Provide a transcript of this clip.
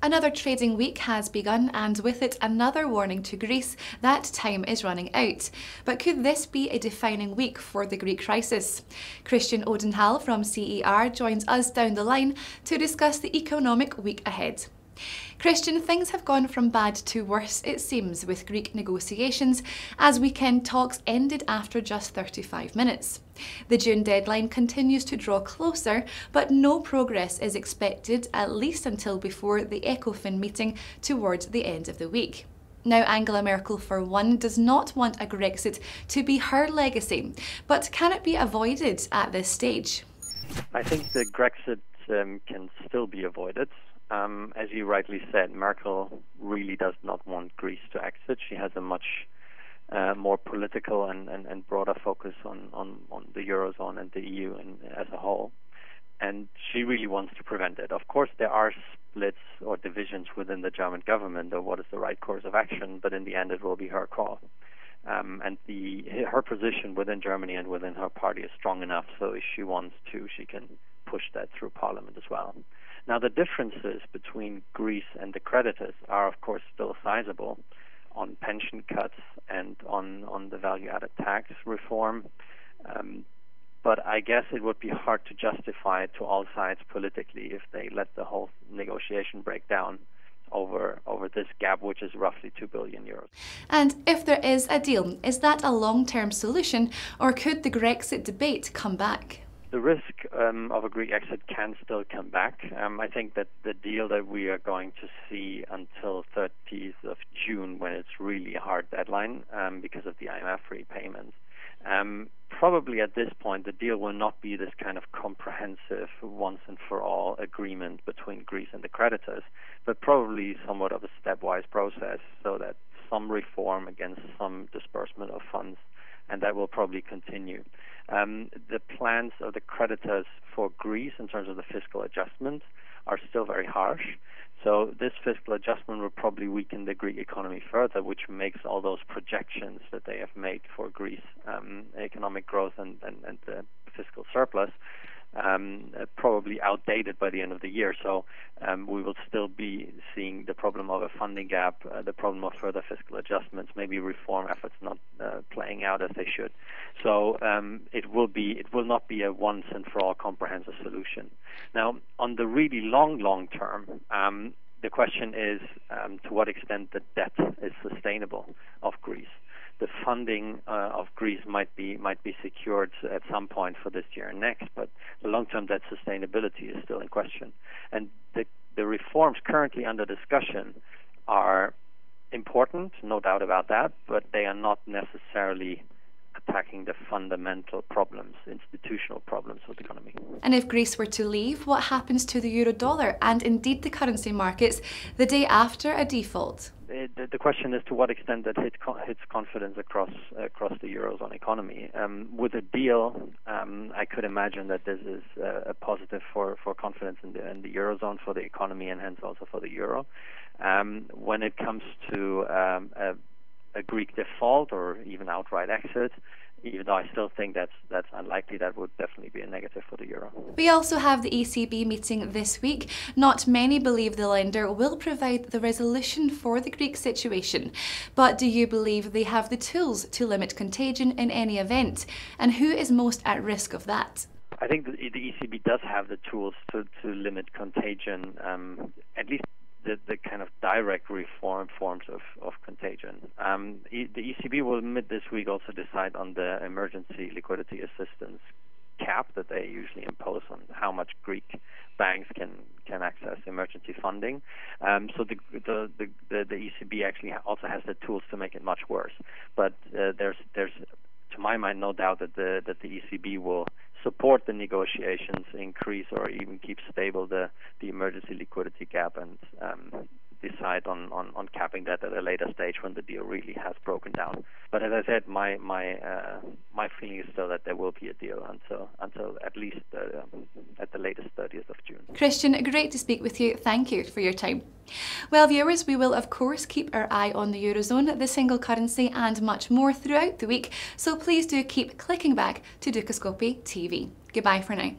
Another trading week has begun, and with it another warning to Greece that time is running out. But could this be a defining week for the Greek crisis? Christian Odendahl from CER joins us down the line to discuss the economic week ahead. Christian, things have gone from bad to worse, it seems, with Greek negotiations, as weekend talks ended after just 35 minutes. The June deadline continues to draw closer, but no progress is expected, at least until before the ECOFIN meeting towards the end of the week. Now, Angela Merkel, for one, does not want a Grexit to be her legacy, but can it be avoided at this stage? I think the Grexit can still be avoided. As you rightly said, Merkel really does not want Greece to exit. She has a much more political and broader focus on the Eurozone and the EU as a whole. And she really wants to prevent it. Of course, there are splits or divisions within the German government of what is the right course of action, but in the end it will be her call. And her position within Germany and within her party is strong enough, so if she wants to, she can push that through parliament as well. Now, the differences between Greece and the creditors are, of course, still sizable on pension cuts and on the value-added tax reform. But I guess it would be hard to justify to all sides politically if they let the whole negotiation break down over this gap, which is roughly 2 billion euros. And if there is a deal, is that a long-term solution, or could the Grexit debate come back? The risk of a Greek exit can still come back. I think that the deal that we are going to see until 30th of June, when it's really a hard deadline because of the IMF repayments, probably at this point the deal will not be this kind of comprehensive once and for all agreement between Greece and the creditors, but probably somewhat of a stepwise process, so that some reform against some disbursement of funds, and that will probably continue. The plans of the creditors for Greece in terms of the fiscal adjustment are still very harsh. So this fiscal adjustment will probably weaken the Greek economy further, which makes all those projections that they have made for Greece economic growth and the fiscal surplus probably outdated by the end of the year. So we will still be seeing the problem of a funding gap, the problem of further fiscal adjustments, maybe reform efforts not playing out as they should. So it will not be a once and for all comprehensive solution. Now, on the really long term, the question is to what extent the debt is sustainable of Greece. The funding of Greece might be secured at some point for this year and next, but the long-term debt sustainability is still in question. And the reforms currently under discussion are important, no doubt about that, but they are not necessarily attacking the fundamental problems, institutional problems of the economy. And if Greece were to leave, what happens to the euro-dollar and indeed the currency markets the day after a default? The question is to what extent that hits confidence across the Eurozone economy. With a deal, I could imagine that this is a positive for confidence in the Eurozone, for the economy, and hence also for the euro. When it comes to a Greek default or even outright exit, even though I still think that's unlikely, that would definitely be a negative for the euro. We also have the ECB meeting this week. Not many believe the lender will provide the resolution for the Greek situation. But do you believe they have the tools to limit contagion in any event? And who is most at risk of that? I think the ECB does have the tools to limit contagion, at least the kind of direct forms of contagion. The ECB will mid this week also decide on the emergency liquidity assistance cap that they usually impose on how much Greek banks can access emergency funding. So the ECB actually also has the tools to make it much worse. But there's to my mind no doubt that the ECB will support the negotiations, increase or even keep stable the emergency liquidity gap, and decide on capping that at a later stage when the deal really has broken down. But as I said, my feeling is still that there will be a deal until at least at the latest 30th of June. Christian, great to speak with you. Thank you for your time. Well, viewers, we will of course keep our eye on the Eurozone, the single currency and much more throughout the week, so please do keep clicking back to Dukascopy TV. Goodbye for now.